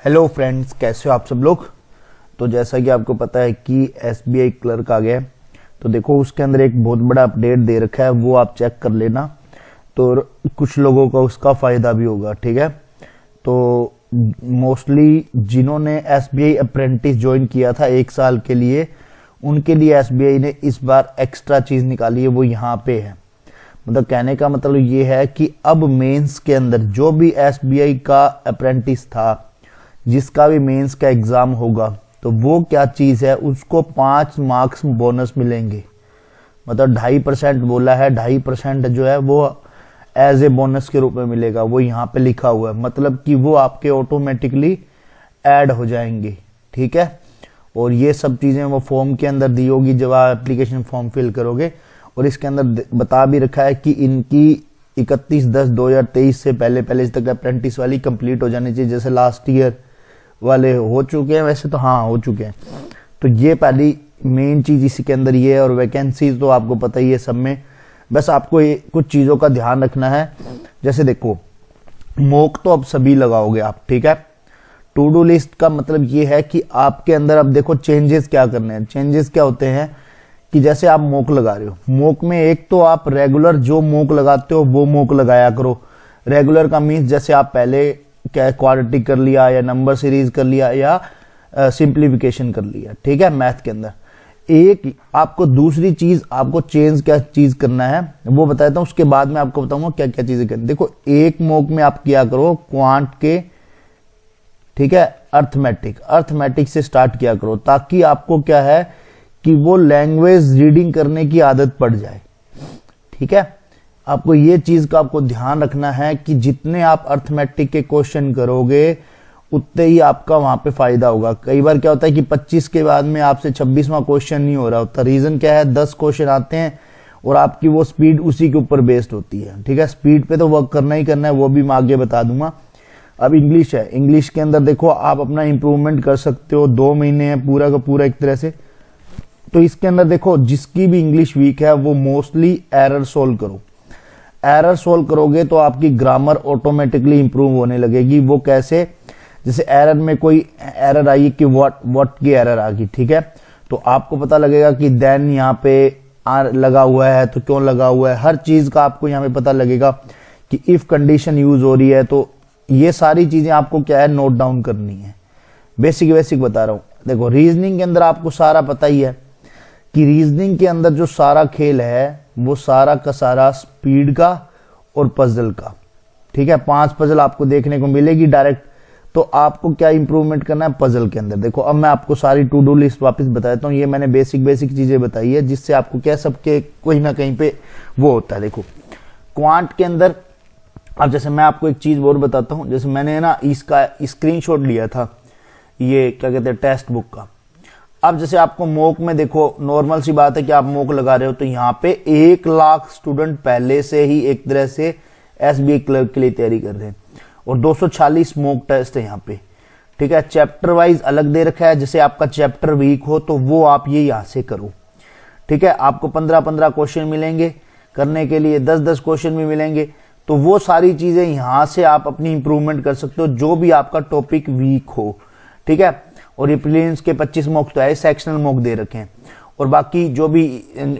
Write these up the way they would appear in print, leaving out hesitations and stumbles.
Hello friends, कैसे हो आप सब लोग। तो जैसा कि आपको पता है कि एसबीआई क्लर्क आ गया है, तो देखो उसके अंदर एक बहुत बड़ा अपडेट दे रखा है, वो आप चेक कर लेना। तो कुछ लोगों को उसका फायदा भी होगा, ठीक है। तो मोस्टली जिन्होंने एसबीआई अप्रेंटिस ज्वाइन किया था 1 साल के लिए, उनके लिए एसबीआई ने इस बार एक्स्ट्रा चीज निकाली है, वो यहाँ पे है। मतलब कहने का मतलब ये है कि अब मेंस के अंदर जो भी एसबीआई का अप्रेंटिस था, जिसका भी मेंस का एग्जाम होगा, तो वो क्या चीज है, उसको 5 मार्क्स बोनस मिलेंगे। मतलब 2.5% बोला है, 2.5% जो है वो एज ए बोनस के रूप में मिलेगा, वो यहाँ पे लिखा हुआ है। मतलब कि वो आपके ऑटोमेटिकली ऐड हो जाएंगे, ठीक है। और ये सब चीजें वो फॉर्म के अंदर दी होगी जब आप एप्लीकेशन फॉर्म फिल करोगे। और इसके अंदर बता भी रखा है कि इनकी 31/10/2023 से पहले इस तक अप्रेंटिस वाली कंप्लीट हो जानी चाहिए। जैसे लास्ट ईयर वाले हो चुके हैं, वैसे तो हाँ हो चुके हैं। तो ये पहली मेन चीज इसी के अंदर ये है। और वैकेंसीज तो आपको पता ही है सब में। बस आपको कुछ चीजों का ध्यान रखना है। जैसे देखो, मॉक तो अब सभी लगाओगे आप, ठीक है। टू डू लिस्ट का मतलब ये है कि आपके अंदर अब देखो चेंजेस क्या करने हैं। चेंजेस क्या होते हैं कि जैसे आप मॉक लगा रहे हो, मॉक में एक तो आप रेगुलर जो मॉक लगाते हो वो मॉक लगाया करो। रेगुलर का मीन्स जैसे आप पहले क्या क्वाड्रेटिक कर लिया या नंबर सीरीज कर लिया या सिंप्लीफिकेशन कर लिया, ठीक है, मैथ के अंदर। एक आपको दूसरी चीज आपको चेंज क्या चीज करना है वो बताता हूं, उसके बाद में आपको बताऊंगा क्या क्या चीजें करनी। देखो, एक मॉक में आप किया करो क्वांट के, ठीक है, अर्थमेटिक से स्टार्ट किया करो, ताकि आपको क्या है कि वो लैंग्वेज रीडिंग करने की आदत पड़ जाए, ठीक है। आपको ये चीज का आपको ध्यान रखना है कि जितने आप अर्थमेटिक के क्वेश्चन करोगे उतने ही आपका वहां पे फायदा होगा। कई बार क्या होता है कि 25 के बाद में आपसे 26वां क्वेश्चन नहीं हो रहा होता। रीजन क्या है, 10 क्वेश्चन आते हैं और आपकी वो स्पीड उसी के ऊपर बेस्ड होती है, ठीक है। स्पीड पे तो वर्क करना ही करना है, वो भी मैं आगे बता दूंगा। अब इंग्लिश है, इंग्लिश के अंदर देखो आप अपना इंप्रूवमेंट कर सकते हो। 2 महीने है पूरा का पूरा एक तरह से। तो इसके अंदर देखो जिसकी भी इंग्लिश वीक है वो मोस्टली एरर सोल्व करो। एरर सोल्व करोगे तो आपकी ग्रामर ऑटोमेटिकली इंप्रूव होने लगेगी। वो कैसे, जैसे एरर में कोई एरर आई कि व्हाट की एरर आ गई, ठीक है, तो आपको पता लगेगा कि देन यहाँ पे लगा हुआ है तो क्यों लगा हुआ है। हर चीज का आपको यहाँ पे पता लगेगा कि इफ कंडीशन यूज हो रही है। तो ये सारी चीजें आपको क्या है नोट डाउन करनी है। बेसिक बता रहा हूं। देखो, रीजनिंग के अंदर आपको सारा पता ही है कि रीजनिंग के अंदर जो सारा खेल है वो सारा का सारा स्पीड का और पजल का, ठीक है। 5 पजल आपको देखने को मिलेगी डायरेक्ट। तो आपको क्या इंप्रूवमेंट करना है पजल के अंदर। देखो, अब मैं आपको सारी टू डू लिस्ट वापस बता देता हूँ। ये मैंने बेसिक चीजें बताई है जिससे आपको क्या सबके कहीं ना कहीं पे वो होता है। देखो, क्वांट के अंदर अब जैसे मैं आपको एक चीज और बताता हूँ। जैसे मैंने ना इसका स्क्रीनशॉट लिया था, ये क्या कहते हैं टेक्स्ट बुक का। अब जैसे आपको मॉक में देखो, नॉर्मल सी बात है कि आप मॉक लगा रहे हो, तो यहाँ पे 1 लाख स्टूडेंट पहले से ही एक तरह से एसबीआई क्लर्क के लिए तैयारी कर रहे हैं और 240 मॉक टेस्ट है यहाँ पे, ठीक है। चैप्टर वाइज अलग दे रखा है। जैसे आपका चैप्टर वीक हो तो वो आप ये यहाँ से करो, ठीक है। आपको 15 क्वेश्चन मिलेंगे करने के लिए, 10 क्वेश्चन भी मिलेंगे। तो वो सारी चीजें यहाँ से आप अपनी इंप्रूवमेंट कर सकते हो, जो भी आपका टॉपिक वीक हो, ठीक है। और ये प्रीलिम्स के 25 मॉक तो है, सेक्शनल मॉक दे रखे हैं। और बाकी जो भी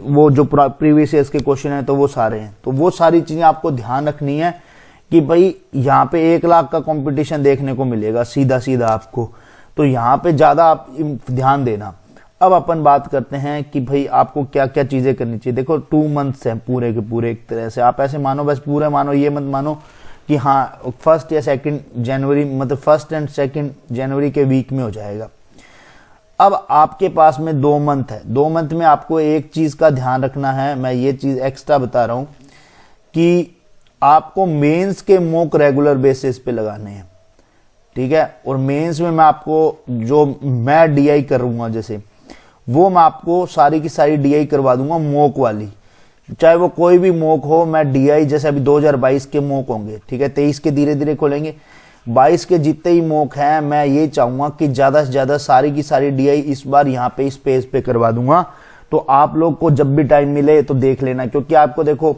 वो जो प्रीवियस ईयर्स के क्वेश्चन है तो वो सारे हैं। तो वो सारी चीजें आपको ध्यान रखनी है कि भाई यहाँ पे 1 लाख का कंपटीशन देखने को मिलेगा सीधा आपको। तो यहाँ पे ज्यादा आप ध्यान देना। अब अपन बात करते हैं कि भाई आपको क्या क्या चीजें करनी चाहिए। देखो, 2 मंथ्स हैं पूरे के पूरे एक तरह से। आप ऐसे मानो, बस पूरे मानो, ये मत मानो कि हाँ 1 या 2 जनवरी, मतलब 1 और 2 जनवरी के वीक में हो जाएगा। अब आपके पास में 2 मंथ है। 2 मंथ में आपको एक चीज का ध्यान रखना है, मैं ये चीज एक्स्ट्रा बता रहा हूं कि आपको मेंस के मॉक रेगुलर बेसिस पे लगाने हैं, ठीक है। और मेंस में मैं आपको जो मैं डीआई करूंगा, जैसे वो मैं आपको सारी की सारी डीआई करवा दूंगा मॉक वाली, चाहे वो कोई भी मॉक हो। मैं डीआई जैसे अभी 2022 के मॉक होंगे, ठीक है, 23 के धीरे धीरे खोलेंगे। 22 के जितने ही मॉक हैं, मैं ये चाहूंगा कि ज्यादा से ज्यादा सारी की सारी डीआई इस बार यहाँ पे इस पेज पे करवा दूंगा। तो आप लोग को जब भी टाइम मिले तो देख लेना, क्योंकि आपको देखो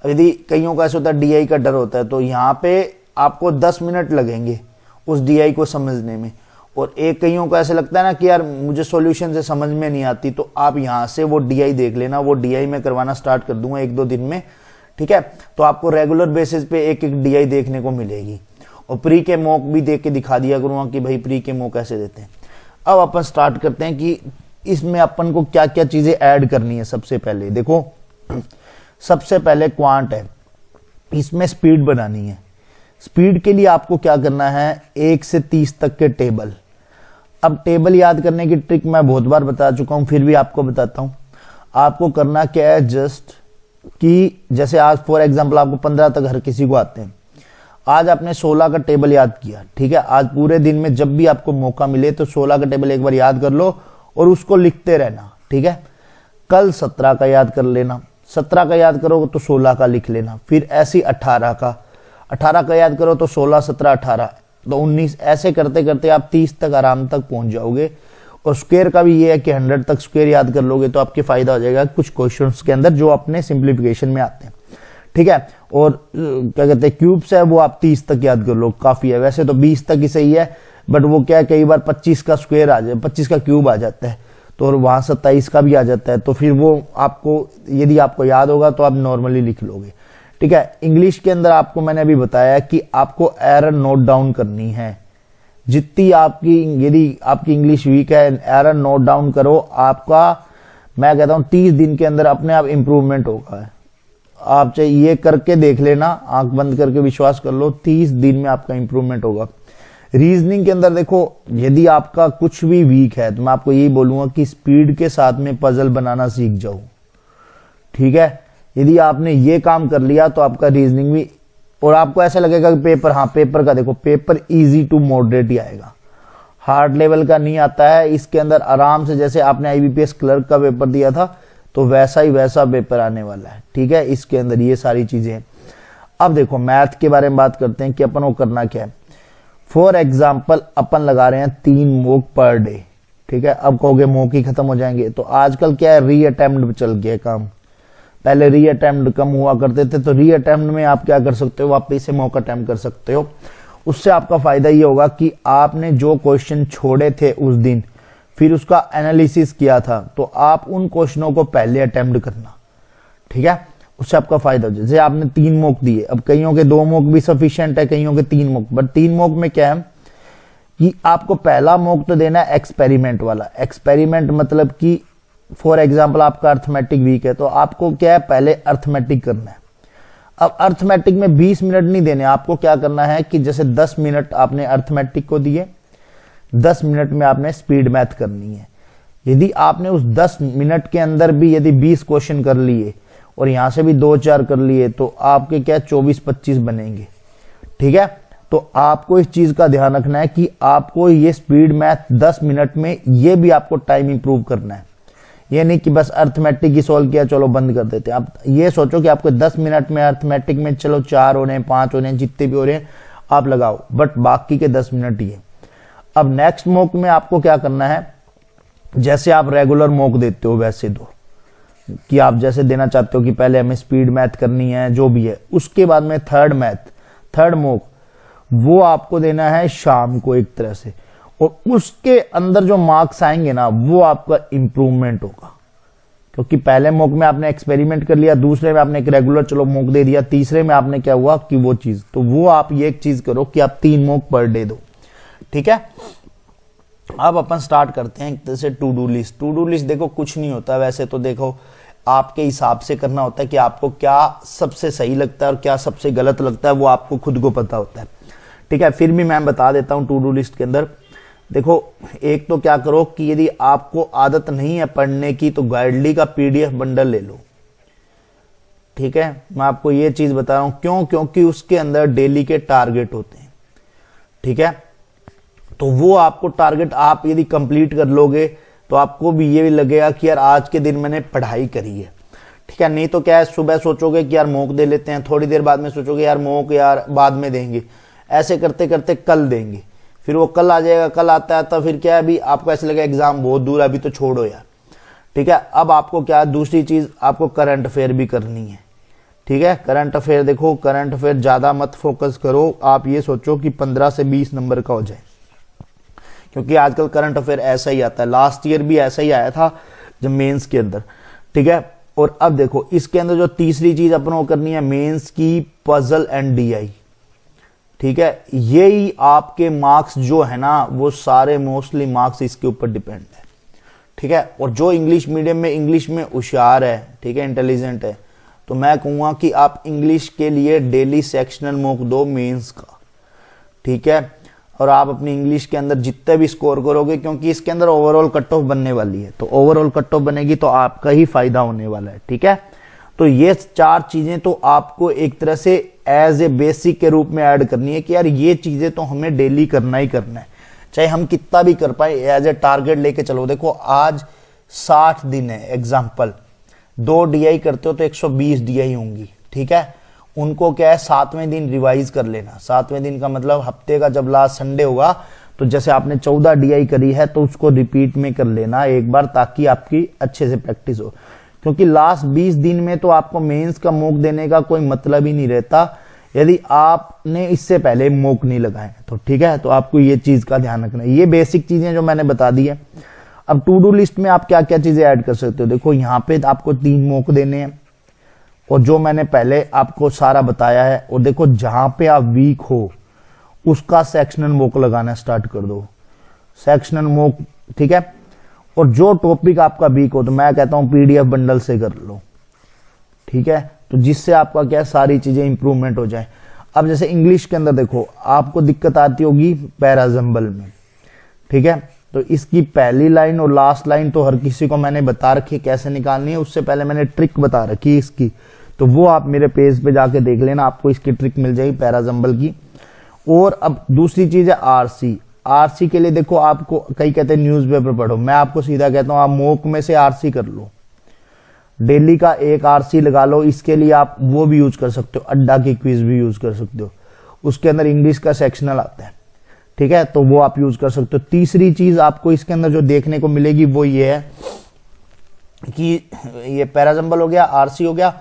यदि कईयों का ऐसा होता है डीआई का डर होता है, तो यहाँ पे आपको 10 मिनट लगेंगे उस डीआई को समझने में। और एक कईयों को ऐसे लगता है ना कि यार मुझे सॉल्यूशन से समझ में नहीं आती, तो आप यहाँ से वो डीआई देख लेना, वो डीआई में करवाना स्टार्ट कर दूंगा 1-2 दिन में, ठीक है। तो आपको रेगुलर बेसिस पे एक एक डीआई देखने को मिलेगी, और प्री के मॉक भी देख के दिखा दिया करूंगा कि भाई प्री के मॉक कैसे देते हैं। अब अपन स्टार्ट करते हैं कि इसमें अपन को क्या क्या चीजें ऐड करनी है। सबसे पहले देखो, सबसे पहले क्वांट है, इसमें स्पीड बनानी है। स्पीड के लिए आपको क्या करना है, 1 से 30 तक के टेबल। अब टेबल याद करने की ट्रिक मैं बहुत बार बता चुका हूं, फिर भी आपको बताता हूं। आपको करना क्या है, जस्ट कि जैसे आज फॉर एग्जांपल आपको 15 तक हर किसी को आते हैं, आज आपने 16 का टेबल याद किया, ठीक है। आज पूरे दिन में जब भी आपको मौका मिले तो 16 का टेबल एक बार याद कर लो और उसको लिखते रहना, ठीक है। कल 17 का याद कर लेना, 17 का याद करो तो 16 का लिख लेना, फिर ऐसी 18 का याद करो तो 16, 17, 18 तो 19, ऐसे करते करते आप 30 तक आराम तक पहुंच जाओगे। और स्क्वायर का भी ये है कि 100 तक स्क्वायर याद कर लोगे तो आपके फायदा हो जाएगा कुछ क्वेश्चंस के अंदर जो अपने सिंप्लीफिकेशन में आते हैं, ठीक है। और क्या कहते हैं, क्यूब्स है वो आप 30 तक याद कर लो, काफी है। वैसे तो 20 तक ही सही है, बट वो क्या है कई बार 25 का स्क्वायर आ जाए, 25 का क्यूब आ जाता है, तो और वहां 27 का भी आ जाता है, तो फिर वो आपको यदि आपको याद होगा तो आप नॉर्मली लिख लोगे, ठीक है। इंग्लिश के अंदर आपको मैंने अभी बताया कि आपको एरर नोट डाउन करनी है। जितनी आपकी, यदि आपकी इंग्लिश वीक है, एरर नोट डाउन करो, आपका मैं कहता हूं 30 दिन के अंदर अपने आप इंप्रूवमेंट होगा। आप चाहे ये करके देख लेना, आंख बंद करके विश्वास कर लो, 30 दिन में आपका इंप्रूवमेंट होगा। रीजनिंग के अंदर देखो, यदि आपका कुछ भी वीक है तो मैं आपको यही बोलूंगा कि स्पीड के साथ में पजल बनाना सीख जाओ, ठीक है। यदि आपने ये काम कर लिया तो आपका रीजनिंग भी, और आपको ऐसा लगेगा कि पेपर, हाँ पेपर का देखो, पेपर इजी टू मॉडरेट ही आएगा, हार्ड लेवल का नहीं आता है। इसके अंदर आराम से, जैसे आपने आईबीपीएस क्लर्क का पेपर दिया था तो वैसा ही वैसा पेपर आने वाला है, ठीक है। इसके अंदर ये सारी चीजें हैं। अब देखो मैथ के बारे में बात करते हैं कि अपन को करना क्या है। फॉर एग्जाम्पल अपन लगा रहे हैं 3 मॉक पर डे, ठीक है। अब कहोगे मॉक ही खत्म हो जाएंगे, तो आजकल क्या है, री अटेम्प्ट चल गया काम। पहले री अटेम्प्ट कम हुआ करते थे, तो री अटेम्प्ट में आप क्या कर सकते हो, वापस से मॉक अटेम्प्ट कर सकते हो। उससे आपका फायदा ये होगा कि आपने जो क्वेश्चन छोड़े थे उस दिन, फिर उसका एनालिसिस किया था, तो आप उन क्वेश्चनों को पहले अटेम्प्ट करना, ठीक है। उससे आपका फायदा हो जाए। जैसे आपने 3 मॉक दिए, अब कईयों के 2 मॉक भी सफिशिएंट है, कईयों के 3 मॉक, बट 3 मॉक में क्या है कि आपको पहला मॉक तो देना है एक्सपेरिमेंट वाला। एक्सपेरिमेंट मतलब कि फॉर एग्जाम्पल आपका अर्थमेटिक वीक है, तो आपको क्या है, पहले अर्थमेटिक करना है। अब अर्थमेटिक में 20 मिनट नहीं देने, आपको क्या करना है कि जैसे 10 मिनट आपने अर्थमेटिक को दिए, 10 मिनट में आपने स्पीड मैथ करनी है। यदि आपने उस 10 मिनट के अंदर भी यदि 20 क्वेश्चन कर लिए और यहां से भी 2-4 कर लिए, तो आपके क्या 24-25 बनेंगे, ठीक है। तो आपको इस चीज का ध्यान रखना है कि आपको ये स्पीड मैथ 10 मिनट में, ये भी आपको टाइम इंप्रूव करना है। ये नहीं कि बस अर्थमेटिक ही सोल्व किया चलो बंद कर देते हैं। आप ये सोचो कि आपको 10 मिनट में अर्थमेटिक में चलो 4 हो रहे हैं, 5 हो रहे हैं, जितने भी हो रहे हैं आप लगाओ, बट बाकी के 10 मिनट ही है। अब नेक्स्ट मॉक में आपको क्या करना है, जैसे आप रेगुलर मॉक देते हो वैसे दो, कि आप जैसे देना चाहते हो कि पहले हमें स्पीड मैथ करनी है, जो भी है। उसके बाद में थर्ड मॉक वो आपको देना है शाम को एक तरह से, और उसके अंदर जो मार्क्स आएंगे ना, वो आपका इंप्रूवमेंट होगा। क्योंकि पहले मॉक में आपने एक्सपेरिमेंट कर लिया, दूसरे में आपने एक रेगुलर चलो मॉक दे दिया, तीसरे में आपने क्या हुआ कि वो चीज, तो वो आप ये एक चीज करो कि आप 3 मॉक पर डे दो, ठीक है। अब अपन स्टार्ट करते हैं एक तरह से to do list. To do list देखो कुछ नहीं होता वैसे तो, देखो आपके हिसाब से करना होता है कि आपको क्या सबसे सही लगता है और क्या सबसे गलत लगता है, वो आपको खुद को पता होता है, ठीक है। फिर भी मैं बता देता हूं टू डू लिस्ट के अंदर। देखो एक तो क्या करो कि यदि आपको आदत नहीं है पढ़ने की, तो गाइडली का पीडीएफ बंडल ले लो, ठीक है। मैं आपको ये चीज बता रहा हूं क्यों, क्योंकि उसके अंदर डेली के टारगेट होते हैं, ठीक है। तो वो आपको टारगेट आप यदि कंप्लीट कर लोगे तो आपको भी ये भी लगेगा कि यार आज के दिन मैंने पढ़ाई करी है, ठीक है। नहीं तो क्या है, सुबह सोचोगे कि यार मॉक दे लेते हैं, थोड़ी देर बाद में सोचोगे यार मॉक यार बाद में देंगे, ऐसे करते करते कल देंगे, फिर वो कल आ जाएगा, कल आता है तो फिर क्या है, अभी आपको ऐसे लगेगा एग्जाम बहुत दूर है, अभी तो छोड़ो यार, ठीक है। अब आपको क्या, दूसरी चीज आपको करंट अफेयर भी करनी है, ठीक है। करंट अफेयर देखो, करंट अफेयर ज्यादा मत फोकस करो, आप ये सोचो कि 15 से 20 नंबर का हो जाए, क्योंकि आजकल करंट अफेयर ऐसा ही आता है। लास्ट ईयर भी ऐसा ही आया था जब मेंस के अंदर, ठीक है। और अब देखो इसके अंदर जो तीसरी चीज अपन को करनी है मेंस की, पजल एंड डीआई, ठीक है। यही आपके मार्क्स जो है ना वो सारे मोस्टली मार्क्स इसके ऊपर डिपेंड है, ठीक है। और जो इंग्लिश मीडियम में इंग्लिश में होशियार है, ठीक है, इंटेलिजेंट है, तो मैं कहूंगा कि आप इंग्लिश के लिए डेली सेक्शनल मॉक दो मेंस का, ठीक है। और आप अपनी इंग्लिश के अंदर जितने भी स्कोर करोगे, क्योंकि इसके अंदर ओवरऑल कट ऑफ बनने वाली है, तो ओवरऑल कट ऑफ बनेगी तो आपका ही फायदा होने वाला है, ठीक है। तो ये 4 चीजें तो आपको एक तरह से एज ए बेसिक के रूप में ऐड करनी है कि यार ये चीजें तो हमें डेली करना ही करना है, चाहे हम कितना भी कर पाए, एज ए टारगेट लेके चलो। देखो आज 60 दिन है, एग्जाम्पल 2 डीआई करते हो तो 120 डीआई होंगी, ठीक है। उनको क्या है 7वें दिन रिवाइज कर लेना। 7वें दिन का मतलब हफ्ते का जब लास्ट संडे होगा तो जैसे आपने 14 डीआई करी है तो उसको रिपीट में कर लेना एक बार, ताकि आपकी अच्छे से प्रैक्टिस हो। क्योंकि लास्ट 20 दिन में तो आपको मेंस का मॉक देने का कोई मतलब ही नहीं रहता यदि आपने इससे पहले मॉक नहीं लगाए, तो ठीक है। तो आपको ये चीज का ध्यान रखना है। ये बेसिक चीजें जो मैंने बता दी है। अब टू डू लिस्ट में आप क्या क्या चीजें ऐड कर सकते हो। देखो यहाँ पे आपको 3 मॉक देने हैं, और जो मैंने पहले आपको सारा बताया है, और देखो जहां पे आप वीक हो उसका सेक्शनल मॉक लगाना स्टार्ट कर दो, सेक्शनल मॉक, ठीक है। और जो टॉपिक आपका वीक हो तो मैं कहता हूं पीडीएफ बंडल से कर लो, ठीक है। तो जिससे आपका क्या सारी चीजें इंप्रूवमेंट हो जाए। अब जैसे इंग्लिश के अंदर देखो आपको दिक्कत आती होगी पैराजम्बल में, ठीक है। तो इसकी पहली लाइन और लास्ट लाइन तो हर किसी को मैंने बता रखी कैसे निकालनी है, उससे पहले मैंने ट्रिक बता रखी है इसकी, तो वो आप मेरे पेज पे जाके देख लेना, आपको इसकी ट्रिक मिल जाएगी पैराजम्बल की। और अब दूसरी चीज है आरसी। आरसी के लिए देखो आपको कई कहते हैं न्यूज़पेपर पढ़ो, मैं आपको सीधा कहता हूं आप मॉक में से आरसी कर लो, डेली का एक आरसी लगा लो। इसके लिए आप वो भी यूज कर सकते हो, अड्डा की क्विज भी यूज कर सकते हो, उसके अंदर इंग्लिश का सेक्शनल आता है, ठीक है। तो वो आप यूज कर सकते हो। तीसरी चीज आपको इसके अंदर जो देखने को मिलेगी वो ये है कि ये पैराजम्बल हो गया, आरसी हो गया,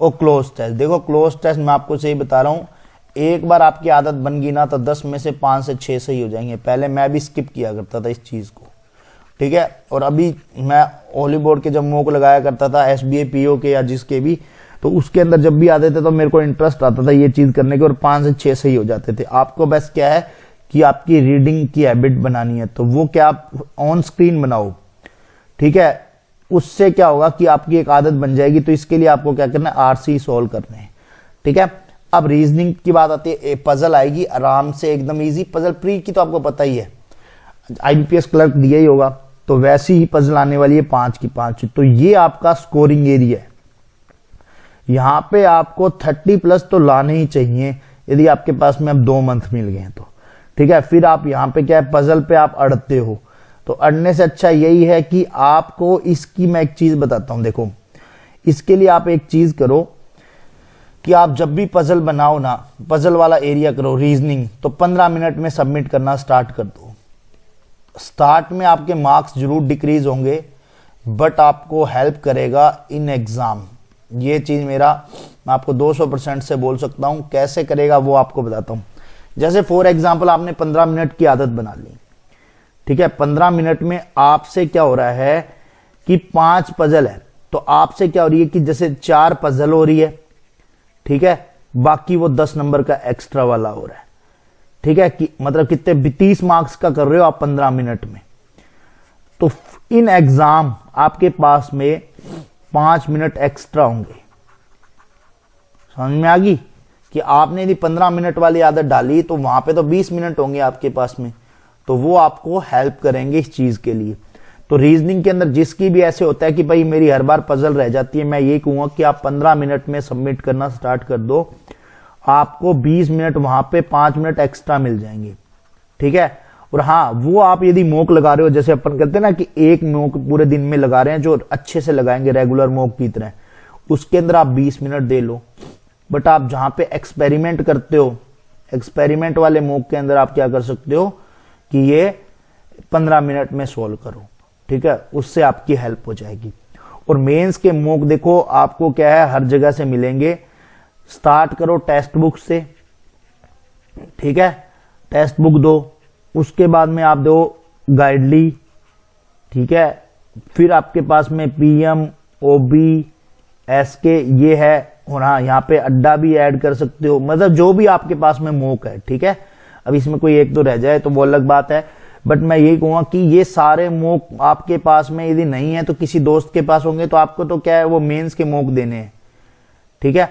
और क्लोज टेस्ट। देखो क्लोज टेस्ट मैं आपको सही बता रहा हूं, एक बार आपकी आदत बन गई ना तो 10 में से 5 से 6 सही हो जाएंगे। पहले मैं भी स्किप किया करता था इस चीज को, ठीक है। और अभी मैं ओली बोर्ड के जब मॉक लगाया करता था एसबीआई पीओ के या जिसके भी, तो उसके अंदर जब भी आते थे तो मेरे को इंटरेस्ट आता था ये चीज करने के, और 5 से 6 सही हो जाते थे। आपको बस क्या है कि आपकी रीडिंग की हैबिट बनानी है, तो वो क्या आप ऑन स्क्रीन बनाओ, ठीक है। उससे क्या होगा कि आपकी एक आदत बन जाएगी। तो इसके लिए आपको क्या करना है, आरसी सॉल्व करने हैं, ठीक है। अब रीजनिंग की बात आती है, पजल आएगी आराम से एकदम इजी। पजल प्री की तो आपको पता ही है, आईबीपीएस क्लर्क दिया ही होगा, तो वैसी ही पजल आने वाली है 5 की 5। तो ये आपका स्कोरिंग एरिया है, यहां पे आपको 30+ तो लाने ही चाहिए यदि आपके पास में अब 2 मंथ मिल गए तो, ठीक है। फिर आप यहाँ पे क्या है, पजल पे आप अड़ते हो, तो अड़ने से अच्छा यही है कि आपको इसकी मैं एक चीज बताता हूं। देखो इसके लिए आप एक चीज करो कि आप जब भी पजल बनाओ ना, पजल वाला एरिया करो रीजनिंग, तो 15 मिनट में सबमिट करना स्टार्ट कर दो। स्टार्ट में आपके मार्क्स जरूर डिक्रीज होंगे, बट आपको हेल्प करेगा इन एग्जाम। ये चीज मेरा मैं आपको 200% से बोल सकता हूं। कैसे करेगा वो आपको बताता हूं। जैसे फॉर एग्जाम्पल आपने 15 मिनट की आदत बना ली, ठीक है। 15 मिनट में आपसे क्या हो रहा है कि 5 पजल है, तो आपसे क्या हो रही है कि जैसे 4 पजल हो रही है, ठीक है, बाकी वो 10 नंबर का एक्स्ट्रा वाला हो रहा है, ठीक है। कि मतलब कितने 30 मार्क्स का कर रहे हो आप 15 मिनट में। तो इन एग्जाम आपके पास में 5 मिनट एक्स्ट्रा होंगे। समझ में आ गई कि आपने यदि 15 मिनट वाली आदत डाली तो वहां पे तो 20 मिनट होंगे आपके पास में, तो वो आपको हेल्प करेंगे इस चीज के लिए। तो रीजनिंग के अंदर जिसकी भी ऐसे होता है कि भाई मेरी हर बार पजल रह जाती है, मैं ये कहूंगा कि आप 15 मिनट में सबमिट करना स्टार्ट कर दो, आपको 20 मिनट वहां पे 5 मिनट एक्स्ट्रा मिल जाएंगे, ठीक है। और हाँ, वो आप यदि मॉक लगा रहे हो, जैसे अपन कहते हैं ना कि एक मॉक पूरे दिन में लगा रहे हैं, जो अच्छे से लगाएंगे रेगुलर मॉक की तरह, उसके अंदर आप 20 मिनट दे लो। बट आप जहां पे एक्सपेरिमेंट करते हो, एक्सपेरिमेंट वाले मॉक के अंदर आप क्या कर सकते हो कि ये 15 मिनट में सोल्व करो, ठीक है। उससे आपकी हेल्प हो जाएगी। और मेंस के मॉक देखो आपको क्या है, हर जगह से मिलेंगे, स्टार्ट करो टेक्स्ट बुक से, ठीक है, टेक्स्ट बुक दो, उसके बाद में आप दो गाइडली, ठीक है, फिर आपके पास में पीएम, ओबी, एसके ये है, और हाँ यहाँ पे अड्डा भी ऐड कर सकते हो, मतलब जो भी आपके पास में मॉक है, ठीक है। अब इसमें कोई एक तो रह जाए तो वो अलग बात है, बट मैं यही कहूंगा कि ये सारे मॉक आपके पास में यदि नहीं है तो किसी दोस्त के पास होंगे, तो आपको तो क्या है वो मेंस के मॉक देने हैं, ठीक है।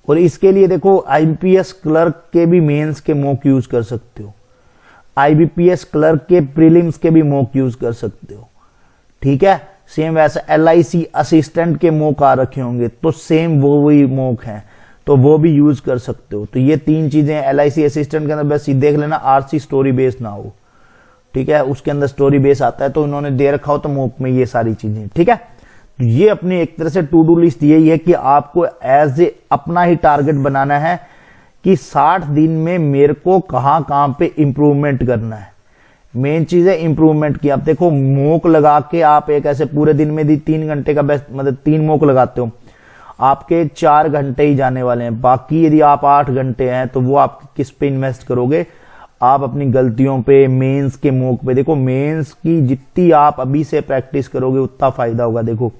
और इसके लिए देखो आईबीपीएस क्लर्क के भी मेंस के मॉक यूज कर सकते हो, आईबीपीएस क्लर्क के प्रीलिम्स के भी मॉक यूज कर सकते हो, ठीक है। सेम वैसे एलआईसी असिस्टेंट के मॉक आ रखे होंगे तो सेम वो वही मॉक हैं, तो वो भी यूज कर सकते हो। तो ये तीन चीजें एलआईसी असिस्टेंट के अंदर बस देख लेना आरसी स्टोरी बेस ना हो, ठीक है, उसके अंदर स्टोरी बेस आता है तो इन्होंने दे रखा हो तो मॉक में ये सारी चीजें, ठीक है। तो ये अपनी एक तरह से टू डू लिस्ट यही है कि आपको एज ए अपना ही टारगेट बनाना है कि 60 दिन में मेरे को कहां पे इंप्रूवमेंट करना है। मेन चीज है इंप्रूवमेंट की। आप देखो मॉक लगा के आप एक ऐसे पूरे दिन में 3 घंटे का बेस्ट मतलब 3 मॉक लगाते हो, आपके 4 घंटे ही जाने वाले हैं, बाकी यदि आप 8 घंटे हैं तो वो आप किस पे इन्वेस्ट करोगे? आप अपनी गलतियों पे, मेंस के मॉक पे। देखो मेंस की जितनी आप अभी से प्रैक्टिस करोगे उतना फायदा होगा। देखो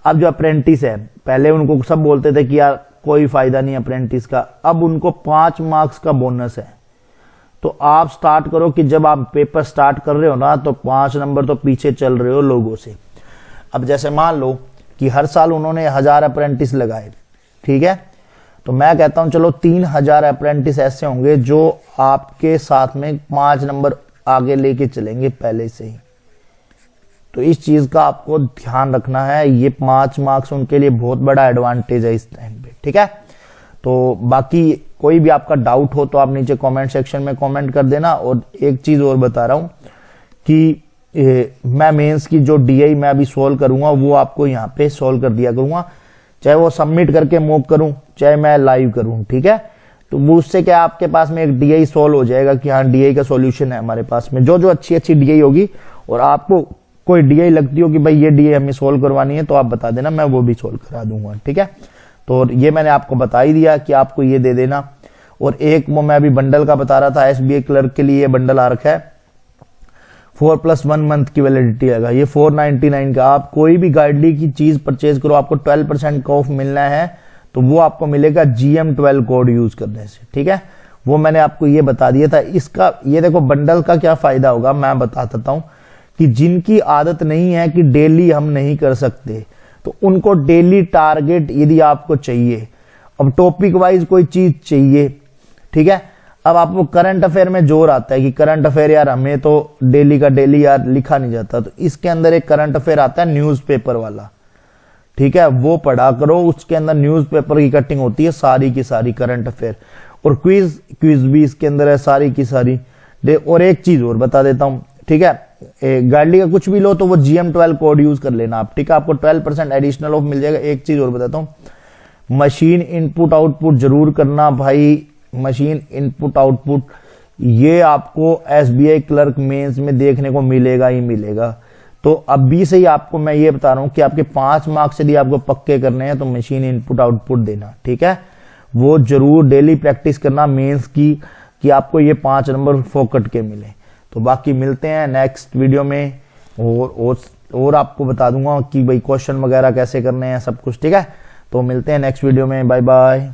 अब जो अप्रेंटिस है, पहले उनको सब बोलते थे कि यार कोई फायदा नहीं अप्रेंटिस का, अब उनको 5 मार्क्स का बोनस है। तो आप स्टार्ट करो कि जब आप पेपर स्टार्ट कर रहे हो ना तो 5 नंबर तो पीछे चल रहे हो लोगों से। अब जैसे मान लो कि हर साल उन्होंने 1000 अप्रेंटिस लगाए, ठीक है, तो मैं कहता हूं चलो 3000 अप्रेंटिस ऐसे होंगे जो आपके साथ में 5 नंबर आगे लेके चलेंगे पहले से ही। तो इस चीज का आपको ध्यान रखना है, ये 5 मार्क्स उनके लिए बहुत बड़ा एडवांटेज है इस टाइम पे, ठीक है। तो बाकी कोई भी आपका डाउट हो तो आप नीचे कमेंट सेक्शन में कमेंट कर देना। और एक चीज और बता रहा हूं कि मैं मेंस की जो डीआई मैं अभी सोल्व करूंगा वो आपको यहाँ पे सोल्व कर दिया करूंगा, चाहे वो सबमिट करके मॉक करूं चाहे मैं लाइव करूं, ठीक है। तो वो उससे क्या आपके पास में एक डीआई सोल्व हो जाएगा कि हाँ डीआई का सॉल्यूशन है हमारे पास में, जो जो अच्छी डीआई होगी। और आपको कोई डीआई लगती हो कि भाई ये डीआई हमें सोल्व करवानी है तो आप बता देना, मैं वो भी सोल्व करा दूंगा, ठीक है। तो ये मैंने आपको बता ही दिया कि आपको ये दे देना। और एक वो मैं अभी बंडल का बता रहा था, एसबीआई क्लर्क के लिए बंडल आ रखा है, 4+1 मंथ की वैलिडिटी आएगा, ये 499 का। आप कोई भी गाइडली की चीज परचेज करो आपको 12% का ऑफ मिलना है, तो वो आपको मिलेगा GM12 कोड यूज करने से, ठीक है। वो मैंने आपको ये बता दिया था। इसका ये देखो बंडल का क्या फायदा होगा मैं बता देता हूं कि जिनकी आदत नहीं है कि डेली हम नहीं कर सकते तो उनको डेली टारगेट यदि आपको चाहिए, अब टॉपिक वाइज कोई चीज चाहिए, ठीक है। अब आपको करंट अफेयर में जोर आता है कि करंट अफेयर यार हमें तो डेली का डेली यार लिखा नहीं जाता, तो इसके अंदर एक करंट अफेयर आता है न्यूज़पेपर वाला, ठीक है, वो पढ़ा करो। उसके अंदर न्यूज़पेपर की कटिंग होती है सारी की सारी करंट अफेयर, और क्विज भी इसके अंदर है सारी की सारी। और एक चीज और बता देता हूं, ठीक है, गाइडली का कुछ भी लो तो वो GM12 कोड यूज कर लेना आप, ठीक है, आपको 12% एडिशनल ऑफ मिल जाएगा। एक चीज और बताता हूं, मशीन इनपुट आउटपुट जरूर करना भाई, मशीन इनपुट आउटपुट ये आपको एसबीआई क्लर्क मेंस में देखने को मिलेगा ही मिलेगा। तो अभी से ही आपको मैं ये बता रहा हूं कि आपके 5 मार्क्स यदि आपको पक्के करने हैं तो मशीन इनपुट आउटपुट देना, ठीक है, वो जरूर डेली प्रैक्टिस करना मेंस की कि आपको ये 5 नंबर फोकट के मिले। तो बाकी मिलते हैं नेक्स्ट वीडियो में, और आपको बता दूंगा कि भाई क्वेश्चन वगैरह कैसे करने हैं सब कुछ, ठीक है। तो मिलते हैं नेक्स्ट वीडियो में, बाय बाय।